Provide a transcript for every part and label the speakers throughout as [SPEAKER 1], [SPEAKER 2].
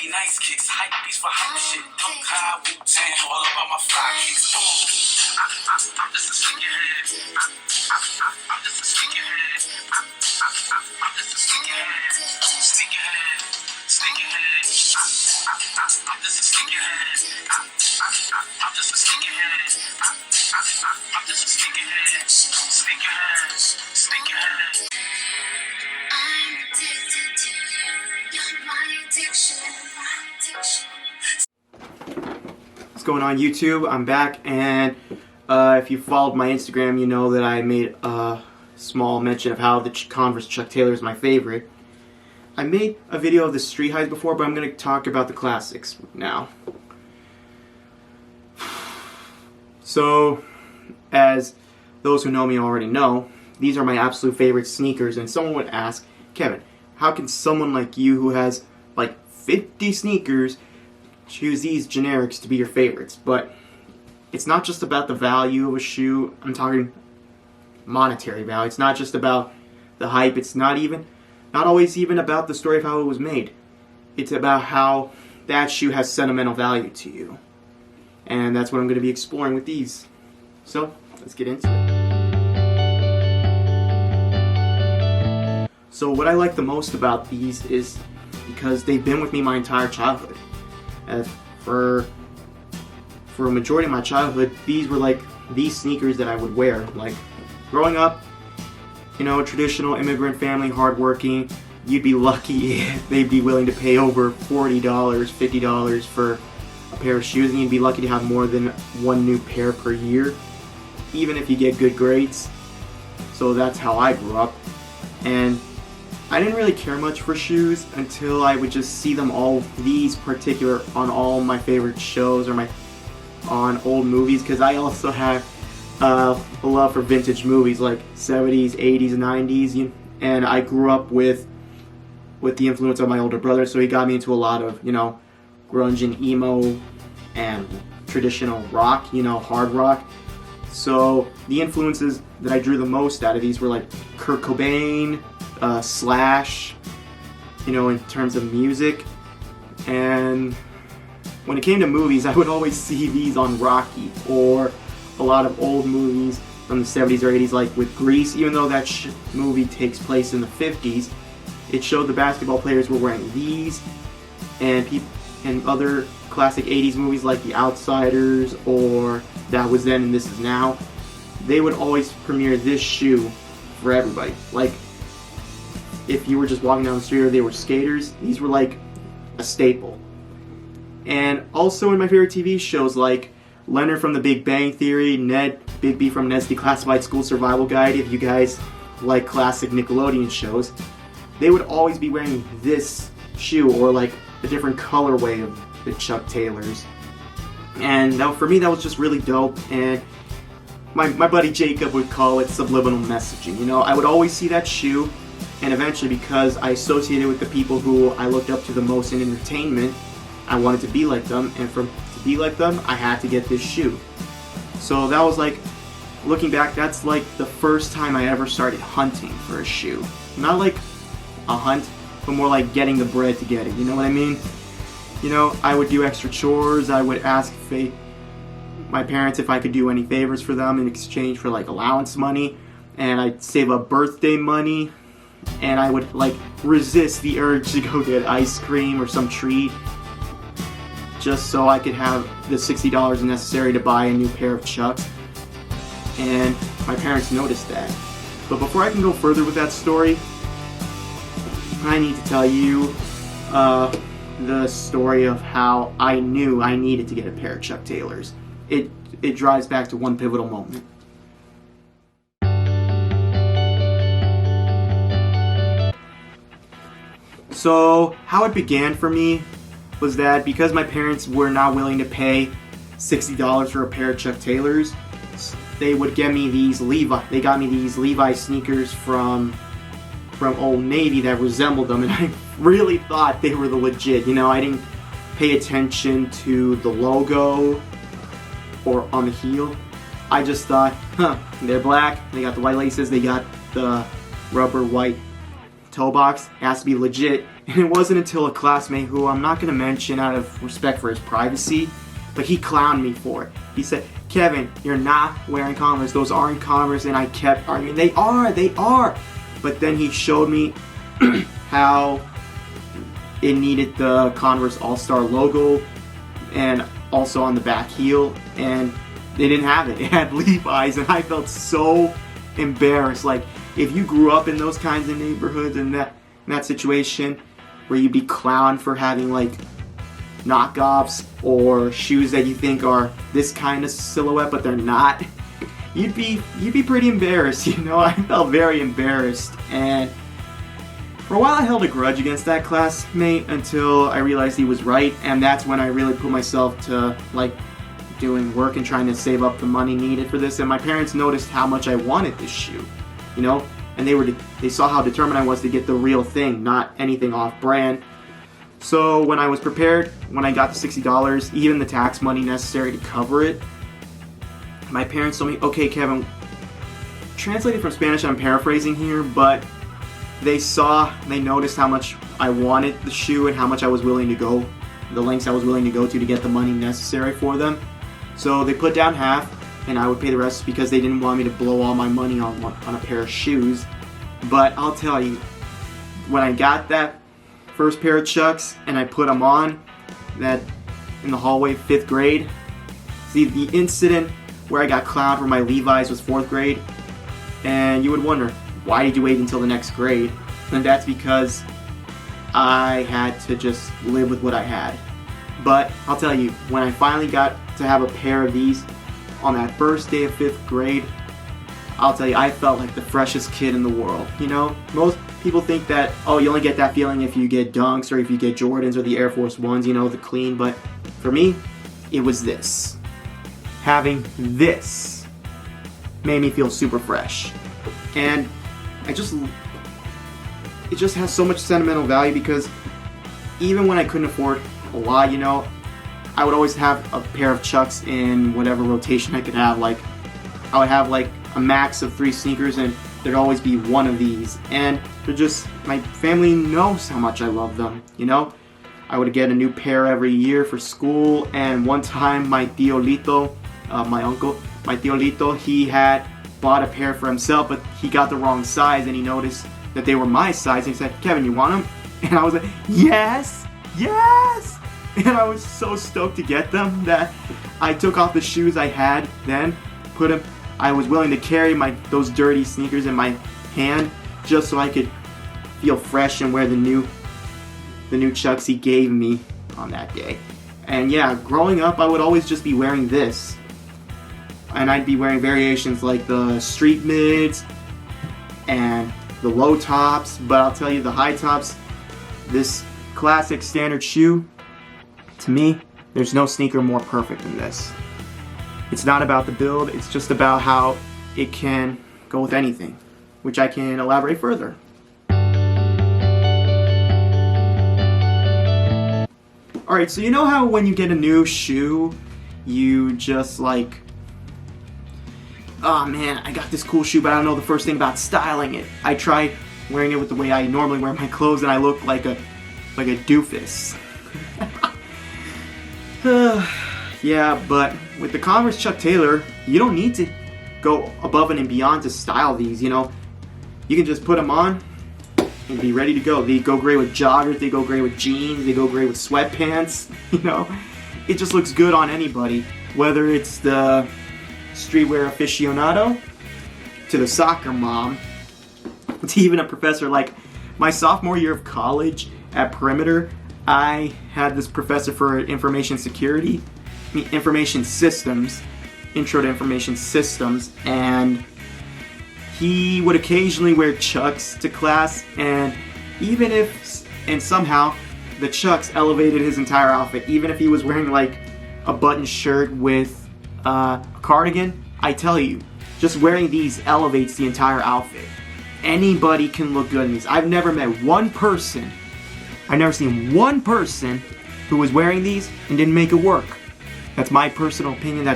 [SPEAKER 1] be nice kicks, hype beats for hype shit. Don't high Wu-Tang, all about my fly kicks. I'm just a sneakerhead. I'm just a sneakerhead. I'm just a sneakerhead. Sneakerhead. Sneakerhead. I'm just a sneakerhead. I'm just a sneakerhead. I'm just a sneakerhead. Sneakerhead. Sneakerhead. I'm addicted to you. You're my addiction.
[SPEAKER 2] What's going on, YouTube? I'm back, and if you followed my Instagram, you know that I made a small mention of how the Converse Chuck Taylor is my favorite. I made a video of the street highs before, but I'm going to talk about the classics now. So, as those who know me already know, these are my absolute favorite sneakers, and someone would ask, Kevin, how can someone like you who has like 50 sneakers choose these generics to be your favorites? But it's not just about the value of a shoe. I'm talking monetary value. It's not just about the hype. It's not always even about the story of how it was made. It's about how that shoe has sentimental value to you. And that's what I'm going to be exploring with these. So, let's get into it. So what I like the most about these is because they've been with me my entire childhood. For a majority of my childhood, these were like these sneakers that I would wear. Like, growing up, you know, a traditional immigrant family, hardworking, you'd be lucky if they'd be willing to pay over $40, $50 for a pair of shoes, and you'd be lucky to have more than one new pair per year, even if you get good grades. So that's how I grew up. And I didn't really care much for shoes until I would just see them these particular, on all my favorite shows or on old movies, because I also have a love for vintage movies like 70s, 80s, 90s, and I grew up with the influence of my older brother, so he got me into a lot of, you know, grunge and emo and traditional rock, you know, hard rock. So the influences that I drew the most out of these were like Kurt Cobain, Slash, you know, in terms of music. And when it came to movies, I would always see these on Rocky or a lot of old movies from the 70s or 80s, like with Grease. Even though that movie takes place in the 50s, it showed the basketball players were wearing these, and other classic 80s movies like The Outsiders or That Was Then and This Is Now, they would always premiere this shoe for everybody. Like, if you were just walking down the street or they were skaters, these were like a staple. And also in my favorite TV shows like Leonard from The Big Bang Theory, Ned, Big B from Ned's Declassified School Survival Guide, if you guys like classic Nickelodeon shows, they would always be wearing this shoe or like a different colorway of the Chuck Taylors. And for me, that was just really dope. And my buddy Jacob would call it subliminal messaging. You know, I would always see that shoe, and eventually, because I associated with the people who I looked up to the most in entertainment, I wanted to be like them, and to be like them, I had to get this shoe. So that was like, looking back, that's like the first time I ever started hunting for a shoe. Not like a hunt, but more like getting the bread to get it, you know what I mean? You know, I would do extra chores, I would ask my parents if I could do any favors for them in exchange for like allowance money, and I'd save up birthday money, and I would like resist the urge to go get ice cream or some treat just so I could have the $60 necessary to buy a new pair of Chucks. And my parents noticed that. But before I can go further with that story, I need to tell you the story of how I knew I needed to get a pair of Chuck Taylors. It drives back to one pivotal moment. So, how it began for me was that because my parents were not willing to pay $60 for a pair of Chuck Taylors, they would get me these They got me these Levi sneakers from Old Navy that resembled them, and I really thought they were the legit. You know, I didn't pay attention to the logo or on the heel. I just thought, they're black, they got the white laces, they got the rubber white toe box, it has to be legit, And it wasn't until a classmate, who I'm not going to mention out of respect for his privacy, but he clowned me for it. He said, Kevin, you're not wearing Converse. Those aren't Converse. And I kept arguing, they are. But then he showed me how it needed the Converse All-Star logo and also on the back heel, and they didn't have it. It had Levi's, and I felt so embarrassed. Like, if you grew up in those kinds of neighborhoods and that situation where you'd be clowned for having like knockoffs or shoes that you think are this kind of silhouette but they're not, you'd be pretty embarrassed, you know. I felt very embarrassed, and for a while I held a grudge against that classmate until I realized he was right, and that's when I really put myself to like doing work and trying to save up the money needed for this. And my parents noticed how much I wanted this shoe, you know, and they saw how determined I was to get the real thing, not anything off brand. So when I was prepared, when I got the $60, even the tax money necessary to cover it, my parents told me, okay, Kevin, translated from Spanish, I'm paraphrasing here, but they noticed how much I wanted the shoe and how much I was willing to go, the lengths I was willing to go to get the money necessary for them. So they put down half, and I would pay the rest because they didn't want me to blow all my money on a pair of shoes. But I'll tell you, when I got that first pair of Chucks and I put them on, that in the hallway, 5th grade, see, the incident where I got clowned for my Levi's was 4th grade, and you would wonder, why did you wait until the next grade? And that's because I had to just live with what I had. But I'll tell you, when I finally got to have a pair of these on that first day of 5th grade, I'll tell you, I felt like the freshest kid in the world. You know, most people think that, oh, you only get that feeling if you get Dunks or if you get Jordans or the Air Force Ones, you know, the clean. But for me, it was this. Having this made me feel super fresh. And it just has so much sentimental value because even when I couldn't afford a lot, you know, I would always have a pair of Chucks in whatever rotation I could have. Like, I would have like a max of 3 sneakers and there'd always be one of these. And they're just, my family knows how much I love them, you know. I would get a new pair every year for school, and one time my Tío Lito, my uncle, my Tío Lito, he had bought a pair for himself, but he got the wrong size and he noticed that they were my size and he said, Kevin, you want them? And I was like, yes! And I was so stoked to get them that I took off the shoes I had then, put them, I was willing to carry those dirty sneakers in my hand just so I could feel fresh and wear the new Chucks he gave me on that day. And yeah, growing up I would always just be wearing this. And I'd be wearing variations like the street mids and the low tops, but I'll tell you, the high tops, this classic standard shoe, to me, there's no sneaker more perfect than this. It's not about the build, it's just about how it can go with anything, which I can elaborate further. Alright, so you know how when you get a new shoe, you just like, oh man, I got this cool shoe, but I don't know the first thing about styling it. I try wearing it with the way I normally wear my clothes, and I look like a doofus. Yeah, but with the Converse Chuck Taylor, you don't need to go above and beyond to style these, you know. You can just put them on and be ready to go. They go great with joggers, they go great with jeans, they go great with sweatpants, you know. It just looks good on anybody, whether it's the streetwear aficionado to the soccer mom to even a professor. Like my sophomore year of college at Perimeter, I had this professor for information security, information systems, intro to information systems, and he would occasionally wear Chucks to class, and somehow the Chucks elevated his entire outfit. Even if he was wearing like a button shirt with a cardigan, I tell you, just wearing these elevates the entire outfit. Anybody can look good in these. I've never seen one person who was wearing these and didn't make it work. That's my personal opinion.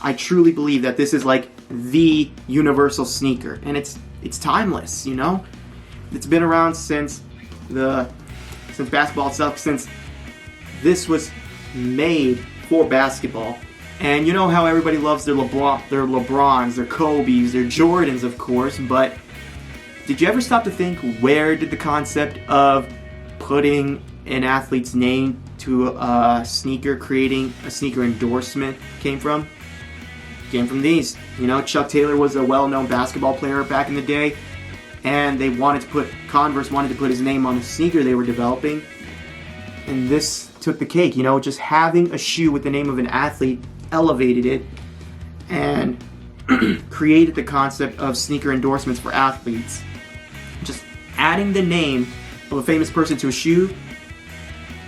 [SPEAKER 2] I truly believe that this is like the universal sneaker, and it's timeless, you know? It's been around since the since basketball itself, since this was made for basketball. And you know how everybody loves their LeBrons, their Kobe's, their Jordans, of course, but did you ever stop to think, where did the concept of putting an athlete's name to a sneaker, creating a sneaker endorsement, came from? Came from these. You know, Chuck Taylor was a well-known basketball player back in the day, and Converse wanted to put his name on the sneaker they were developing, and this took the cake. You know, just having a shoe with the name of an athlete elevated it and created the concept of sneaker endorsements for athletes. Just adding the name of a famous person to a shoe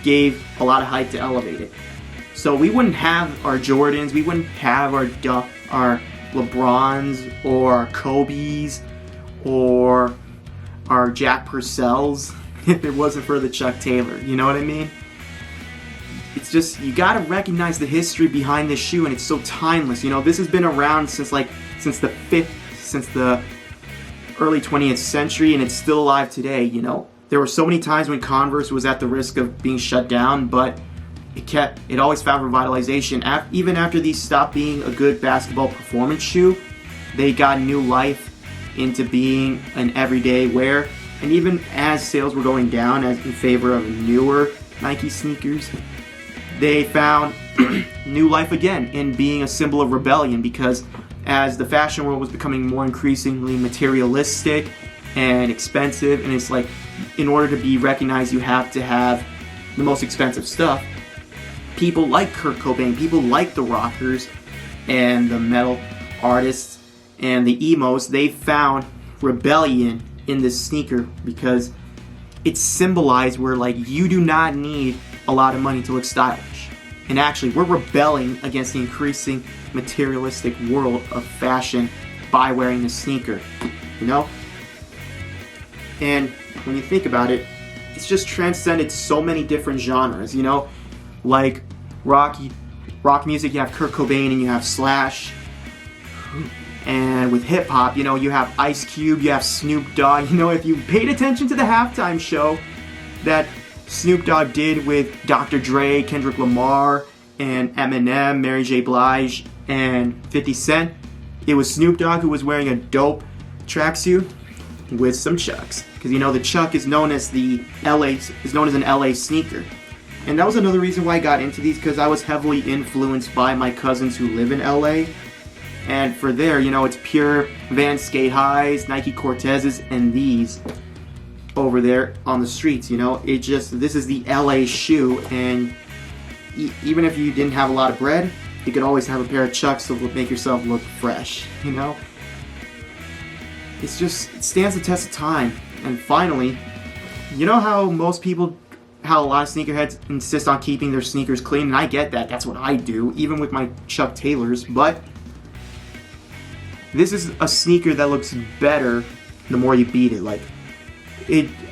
[SPEAKER 2] gave a lot of hype to elevate it. So we wouldn't have our Jordans, we wouldn't have our LeBrons or our Kobe's or our Jack Purcells if it wasn't for the Chuck Taylor. You know what I mean? It's just, you gotta recognize the history behind this shoe, and it's so timeless. You know, this has been around since the early 20th century, and it's still alive today. You know, there were so many times when Converse was at the risk of being shut down, but it always found revitalization. Even after these stopped being a good basketball performance shoe, they got new life into being an everyday wear. And even as sales were going down in favor of newer Nike sneakers, they found new life again in being a symbol of rebellion, because as the fashion world was becoming more increasingly materialistic and expensive, and it's like, in order to be recognized, you have to have the most expensive stuff. People like Kurt Cobain, people like the rockers and the metal artists and the emos, they found rebellion in this sneaker because it symbolized where, like, you do not need a lot of money to look stylish. And actually, we're rebelling against the increasing materialistic world of fashion by wearing this sneaker, you know? And when you think about it, it's just transcended so many different genres, you know? Like rock music, you have Kurt Cobain and you have Slash. And with hip hop, you know, you have Ice Cube, you have Snoop Dogg. You know, if you paid attention to the halftime show that Snoop Dogg did with Dr. Dre, Kendrick Lamar, and Eminem, Mary J. Blige, and 50 Cent, it was Snoop Dogg who was wearing a dope tracksuit with some Chucks. Because, you know, the Chuck is known as an LA sneaker. And that was another reason why I got into these, because I was heavily influenced by my cousins who live in LA. And for there, you know, it's pure Vans Skate Highs, Nike Cortezes, and these over there on the streets, you know. This is the LA shoe, and even if you didn't have a lot of bread, you could always have a pair of Chucks to make yourself look fresh, you know. It stands the test of time. And finally, you know how a lot of sneakerheads insist on keeping their sneakers clean, and I get that, that's what I do, even with my Chuck Taylors, but this is a sneaker that looks better the more you beat it. Like,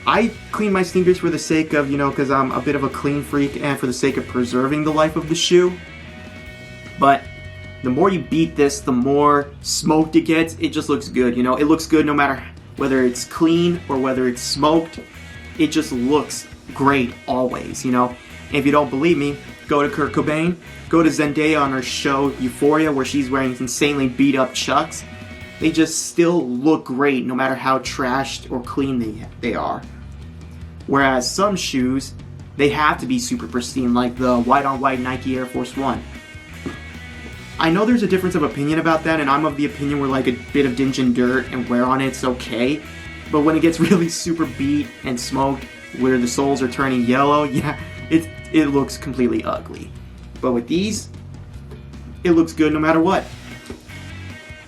[SPEAKER 2] I clean my sneakers for the sake of, you know, because I'm a bit of a clean freak, and for the sake of preserving the life of the shoe. But the more you beat this, the more smoked it gets. It just looks good, you know. It looks good no matter whether it's clean or whether it's smoked. It just looks great always, you know. And if you don't believe me, go to Kurt Cobain, go to Zendaya on her show Euphoria, where she's wearing insanely beat up Chucks. They just still look great no matter how trashed or clean they are. Whereas some shoes, they have to be super pristine, like the white on white Nike Air Force One. I know there's a difference of opinion about that, and I'm of the opinion where, like, a bit of dinge and dirt and wear on it's okay. But when it gets really super beat and smoked, where the soles are turning yellow, yeah, it looks completely ugly. But with these, it looks good no matter what.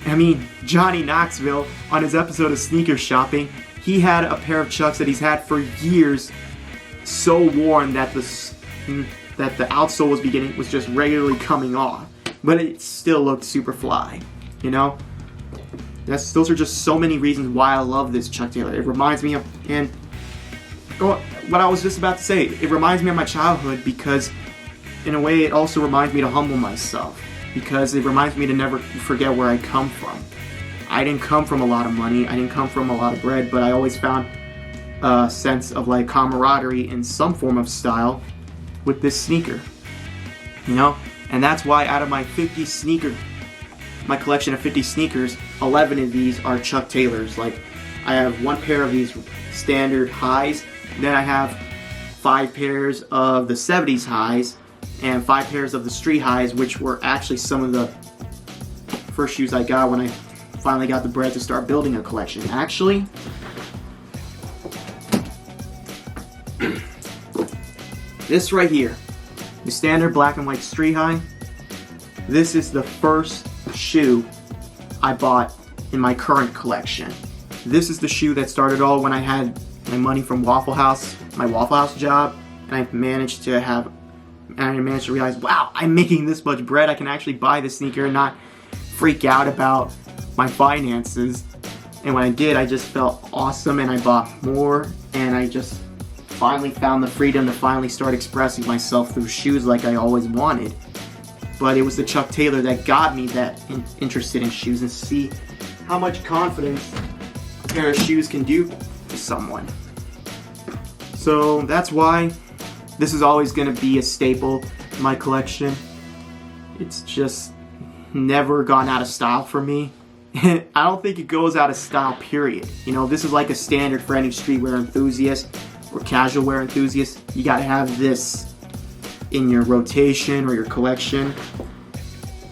[SPEAKER 2] I mean, Johnny Knoxville, on his episode of Sneaker Shopping, he had a pair of Chucks that he's had for years, so worn that the outsole was just regularly coming off. But it still looked super fly, you know? Those are just so many reasons why I love this Chuck Taylor. It reminds me of, and what I was just about to say, it reminds me of my childhood, because in a way it also reminds me to humble myself, because it reminds me to never forget where I come from. I didn't come from a lot of money, I didn't come from a lot of bread, but I always found a sense of like camaraderie and some form of style with this sneaker, you know. And that's why out of my collection of 50 sneakers, 11 of these are Chuck Taylors. Like, I have one pair of these standard highs, then I have 5 pairs of the 70s highs, and 5 pairs of the street highs, which were actually some of the first shoes I got when I finally got the bread to start building a collection. Actually, this right here, the standard black and white street high, this is the first shoe I bought in my current collection. This is the shoe that started all when I had my money from Waffle House, my Waffle House job, and I managed to realize, wow, I'm making this much bread, I can actually buy this sneaker and not freak out about my finances. And when I did, I just felt awesome, and I bought more, and I just finally found the freedom to finally start expressing myself through shoes like I always wanted. But it was the Chuck Taylor that got me that interested in shoes, and see how much confidence a pair of shoes can do to someone. So that's why this is always going to be a staple in my collection. It's just never gone out of style for me. I don't think it goes out of style, period. You know, this is like a standard for any streetwear enthusiast or casual wear enthusiast. You gotta have this in your rotation or your collection.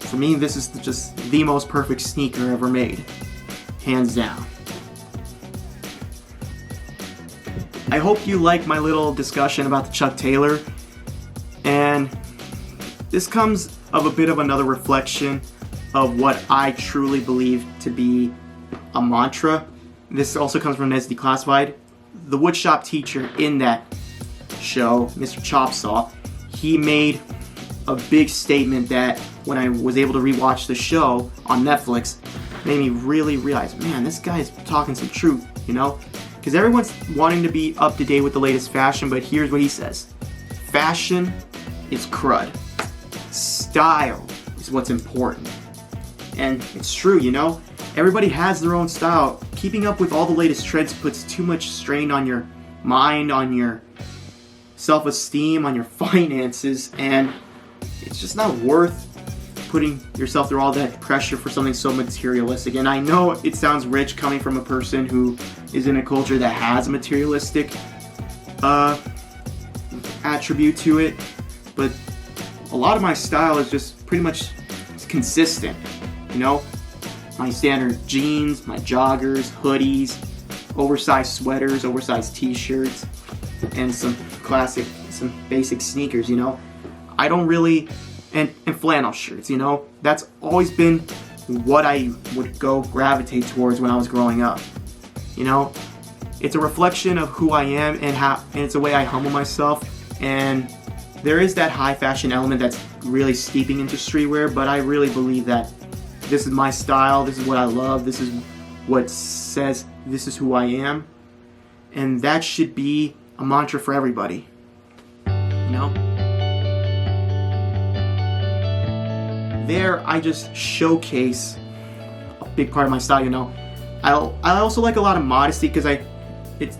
[SPEAKER 2] For me, this is just the most perfect sneaker ever made, hands down. I hope you like my little discussion about the Chuck Taylor, and this comes of a bit of another reflection of what I truly believe to be a mantra. This also comes from Ned's Declassified. The woodshop teacher in that show, Mr. Chopsaw, he made a big statement that when I was able to rewatch the show on Netflix, made me really realize, man, this guy's talking some truth, you know? Because everyone's wanting to be up to date with the latest fashion, but here's what he says. Fashion is crud. Style is what's important. And it's true, you know? Everybody has their own style. Keeping up with all the latest trends puts too much strain on your mind, on your self-esteem, on your finances, and it's just not worth putting yourself through all that pressure for something so materialistic. And I know it sounds rich coming from a person who is in a culture that has a materialistic attribute to it, but a lot of my style is just pretty much consistent, you know? My standard jeans, my joggers, hoodies, oversized sweaters, oversized t-shirts, and some basic sneakers, you know? I don't really, and flannel shirts, you know? That's always been what I would gravitate towards when I was growing up, you know? It's a reflection of who I am, and it's a way I humble myself, and there is that high fashion element that's really steeping into streetwear, but I really believe that this is my style, this is what I love, this is what says this is who I am, and that should be a mantra for everybody, you know? There, I just showcase a big part of my style, you know? I also like a lot of modesty, because it's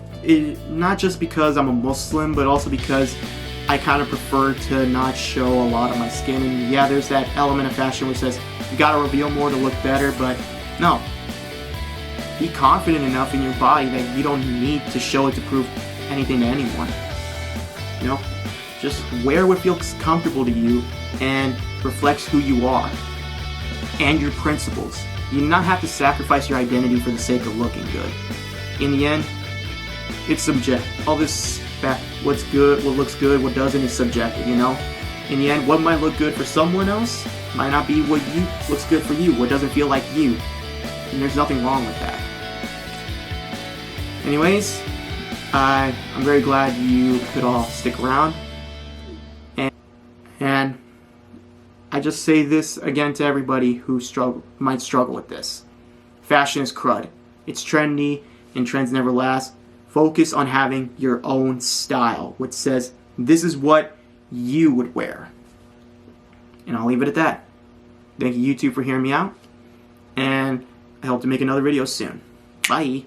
[SPEAKER 2] not just because I'm a Muslim, but also because I kind of prefer to not show a lot of my skin. And yeah, there's that element of fashion which says you gotta reveal more to look better, but no. Be confident enough in your body that you don't need to show it to prove anything to anyone. You know? Just wear what feels comfortable to you and reflects who you are and your principles. You do not have to sacrifice your identity for the sake of looking good. In the end, it's subjective. All this what's good, what looks good, what doesn't is subjective, you know? In the end, what might look good for someone else might not be what looks good for you, what doesn't feel like you. And there's nothing wrong with that. Anyways, I'm very glad you could all stick around. And I just say this again to everybody who might struggle with this. Fashion is crud. It's trendy, and trends never last. Focus on having your own style, which says this is what you would wear. And I'll leave it at that. Thank you, YouTube, for hearing me out. And I hope to make another video soon. Bye.